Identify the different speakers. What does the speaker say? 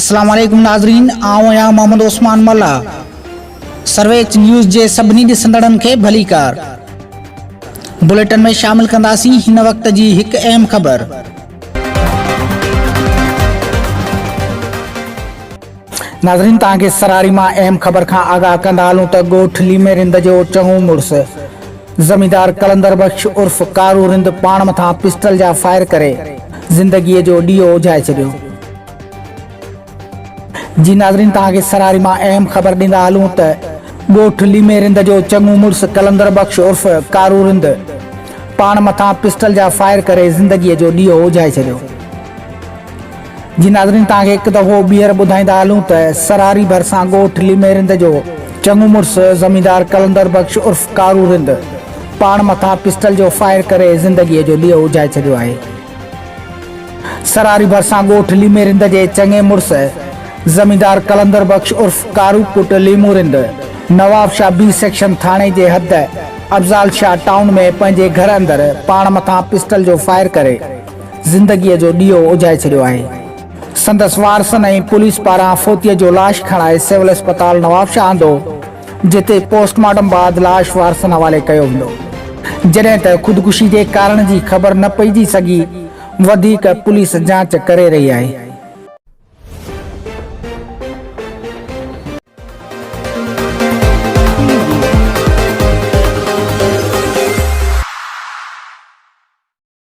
Speaker 1: अस्सलाम वालेकुम नाज़रीन, आऊं आहियां मोहम्मद उस्मान मल्ला। सर्वेच न्यूज़ जे सभिनी ॾिसंदड़नि खे भली कार। बुलेटिन में शामिल कंदासीं हिन वक्त जी हिकु अहम ख़बर। नाज़रीन, तव्हांखे सरारी मां अहम ख़बर खां आगाह कंदा हलूं त ॻोठ लीमे रिंद जो चङो मुड़ुस ज़मींदार कलंदर बख्श उर्फ कारू रिंद पाण मथां पिस्टल जा फायर करे ज़िंदगीअ जो ॾीओ उजाए छॾियो। जी नाज़रीन, तव्हांखे सरारी मां अहम ख़बर ॾींदा हलूं त ॻोठ लीमे रिंद जो चङो मुड़ुस कलंदर बख्श उर्फ कारू रिंद पाण मथां पिस्टल जा फायर करे ज़िंदगीअ जो ॾीओ उजाए छॾियो। जी नाज़रीन, तव्हांखे हिकु दफ़ो ॿीहर ॿुधाईंदा हलूं त सरारी भरिसां ॻोठ लीमे रिंद जो चङो मुड़ुस ज़मींदार कलंदर बख्श उर्फ कारू रिंद पाण मथां पिस्टल जो फायर करे ज़िंदगीअ जो ॾीओ उजाए छॾियो आहे। सरारी भरिसां ॻोठ लीमे रिंद जे चङे मुड़ुस ज़मींदार कलंदर बख्श उर्फ कारू put लीमू Rind Nawab Shah B section थाणे जे हद अफ़ज़ाल शाह टाउन में पंहिंजे घर अंदरि पाण मथां पिस्टल जो फायर करे ज़िंदगीअ जो ॾीओ उजाए छॾियो आहे। संदसि वारसनि ऐं पुलिस पारां फोतीअ जो लाश खणाए सिविल अस्पताल नवाब शाह आंदो, जिते पोस्टमार्टम बाद लाश वारसनि हवाले कयो वेंदो। जॾहिं त ख़ुदकुशी जे कारण जी ख़बर न पइजी सघी, वधीक पुलिस जांच करे रही आहे।